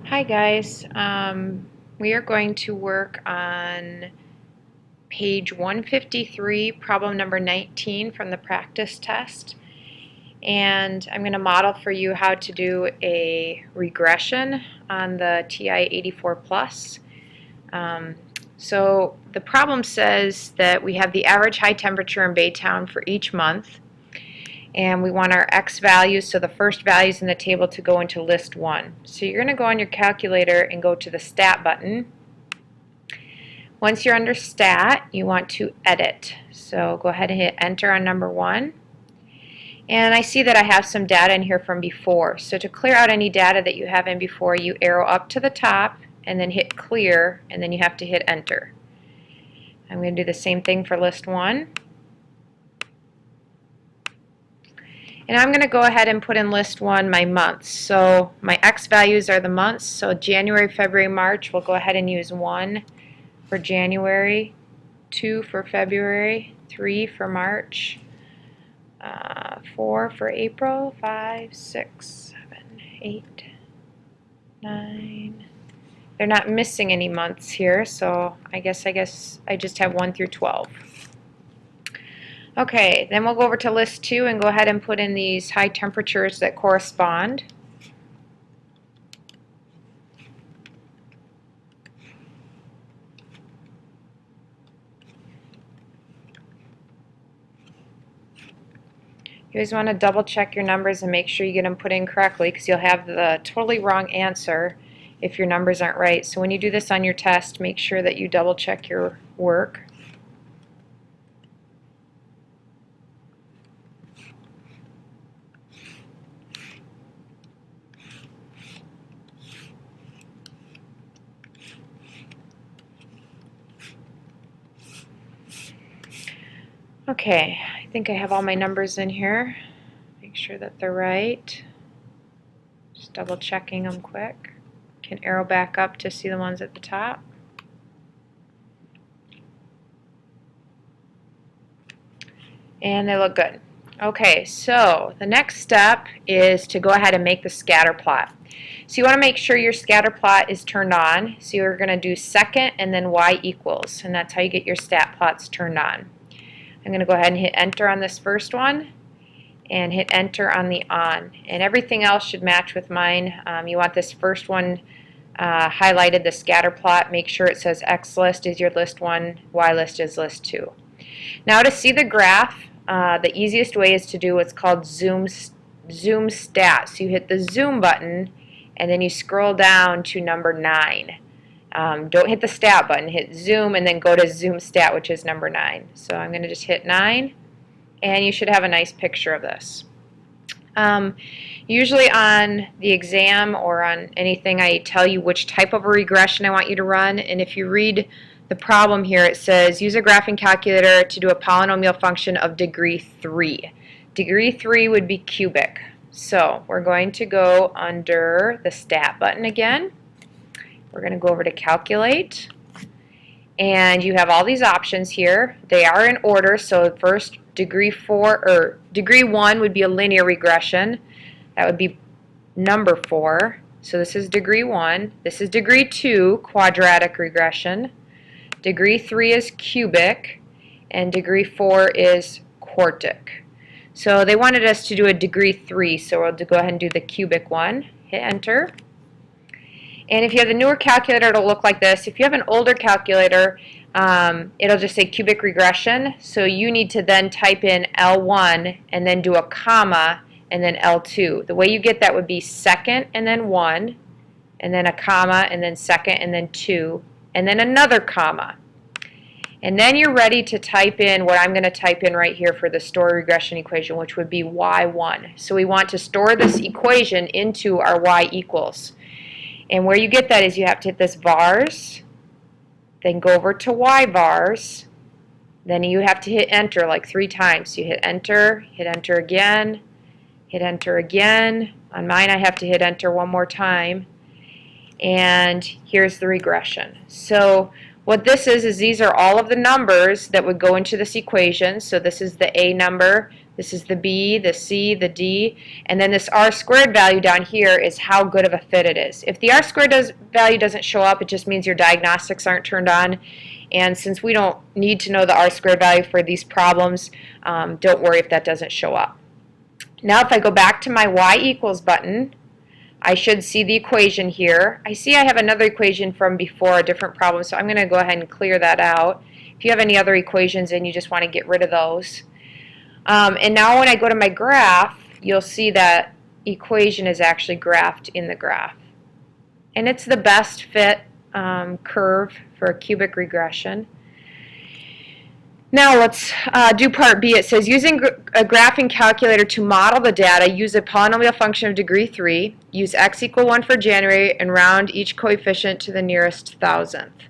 Hi guys, we are going to work on page 153, problem number 19 from the practice test. And I'm going to model for you how to do a regression on the TI-84 Plus. So the problem says that we have the average high temperature in Baytown for each month. And we want our X values, so the first values in the table, to go into list 1. So you're going to go on your calculator and go to the Stat button. Once you're under Stat, you want to edit. So go ahead and hit Enter on number 1. And I see that I have some data in here from before. So to clear out any data that you have in before, you arrow up to the top and then hit Clear, and then you have to hit Enter. I'm going to do the same thing for list 1. And I'm going to go ahead and put in list 1 my months. So my X values are the months. So January, February, March, we'll go ahead and use 1 for January, 2 for February, 3 for March, 4 for April, 5, 6, 7, 8, 9. They're not missing any months here, so I guess I just have 1 through 12. Okay, then we'll go over to list 2 and go ahead and put in these high temperatures that correspond. You always want to double check your numbers and make sure you get them put in correctly, because you'll have the totally wrong answer if your numbers aren't right. So when you do this on your test, make sure that you double check your work. Okay, I think I have all my numbers in here. Make sure that they're right. Just double checking them quick. Can arrow back up to see the ones at the top. And they look good. Okay, so the next step is to go ahead and make the scatter plot. So you want to make sure your scatter plot is turned on. So you're going to do second and then y equals, and that's how you get your stat plots turned on. I'm going to go ahead and hit Enter on this first one and hit Enter on the on. And everything else should match with mine. You want this first one highlighted, the scatter plot. Make sure it says X list is your list 1, Y list is list 2. Now to see the graph, the easiest way is to do what's called zoom stat. So you hit the zoom button and then you scroll down to number 9. Don't hit the stat button, hit zoom and then go to zoom stat, which is number 9. So I'm going to just hit 9 and you should have a nice picture of this. Usually on the exam or on anything, I tell you which type of a regression I want you to run, and if you read the problem here, it says use a graphing calculator to do a polynomial function of degree 3. Degree 3 would be cubic. So we're going to go under the stat button again. We're going to go over to calculate, and you have all these options here. They are in order, so first degree 1 would be a linear regression. That would be number 4. So this is degree 1. This is degree 2, quadratic regression. Degree 3 is cubic, and degree 4 is quartic. So they wanted us to do a degree 3, so we'll go ahead and do the cubic one. Hit Enter. And if you have the newer calculator, it'll look like this. If you have an older calculator, it'll just say cubic regression. So you need to then type in L1 and then do a comma and then L2. The way you get that would be second and then 1, and then a comma and then second and then 2, and then another comma. And then you're ready to type in what I'm going to type in right here for the stored regression equation, which would be y1. So we want to store this equation into our y equals. And where you get that is you have to hit this vars, then go over to y vars, then you have to hit Enter like 3 times. So you hit Enter again, hit Enter again. On mine I have to hit Enter one more time. And here's the regression. So what this is these are all of the numbers that would go into this equation. So this is the A number, This is the B, the C, the D, and then this R squared value down here is how good of a fit it is. If the R squared value doesn't show up, it just means your diagnostics aren't turned on. And since we don't need to know the R squared value for these problems, don't worry if that doesn't show up. Now if I go back to my y equals button, I should see the equation here. I see I have another equation from before, a different problem, so I'm going to go ahead and clear that out. If you have any other equations and you just want to get rid of those. And now when I go to my graph, you'll see that equation is actually graphed in the graph. And it's the best fit curve for a cubic regression. Now let's do part B. It says, using a graphing calculator to model the data, use a polynomial function of degree 3, use x equal 1 for January, and round each coefficient to the nearest thousandth.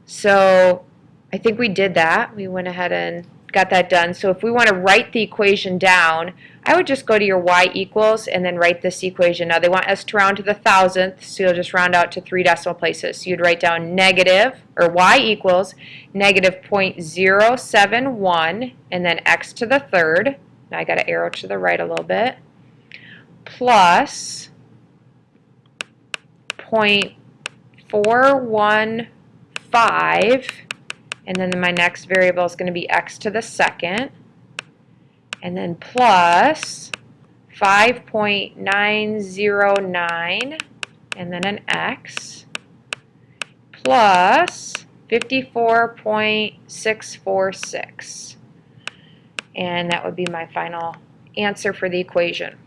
So I think we did that. We went ahead and got that done. So if we want to write the equation down, I would just go to your y equals and then write this equation. Now they want us to round to the thousandth, so you'll just round out to 3 decimal places. So you'd write down negative, or y equals negative 0.071, and then x to the third. Now I got to arrow to the right a little bit, plus 0.415, and then my next variable is going to be x to the second, and then plus 5.909, and then an x, plus 54.646. And that would be my final answer for the equation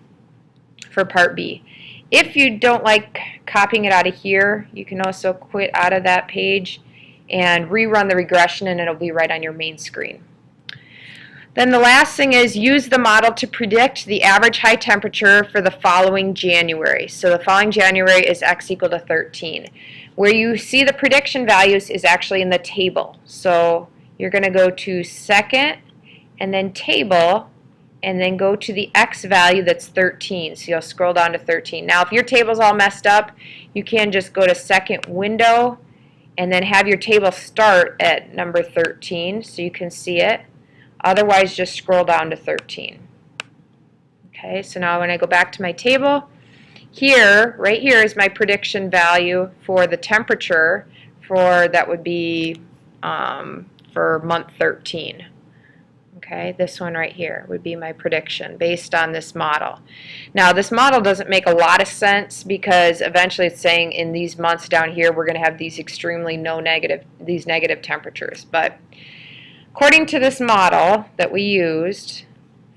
for part B. If you don't like copying it out of here, you can also quit out of that page and rerun the regression, and it'll be right on your main screen. Then the last thing is use the model to predict the average high temperature for the following January. So the following January is x equal to 13. Where you see the prediction values is actually in the table. So you're going to go to second and then table, and then go to the x value that's 13. So you'll scroll down to 13. Now if your table's all messed up, you can just go to second window and then have your table start at number 13 so you can see it. Otherwise, just scroll down to 13. Okay, so now when I go back to my table, here, right here is my prediction value for the temperature for, that would be for month 13. Okay, this one right here would be my prediction based on this model. Now this model doesn't make a lot of sense because eventually it's saying in these months down here we're going to have these extremely negative temperatures. But according to this model that we used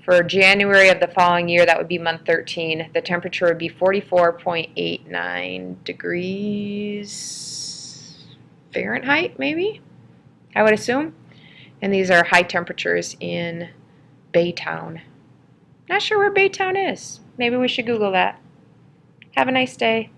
for January of the following year, that would be month 13, the temperature would be 44.89 degrees Fahrenheit, maybe, I would assume. And these are high temperatures in Baytown. Not sure where Baytown is. Maybe we should Google that. Have a nice day.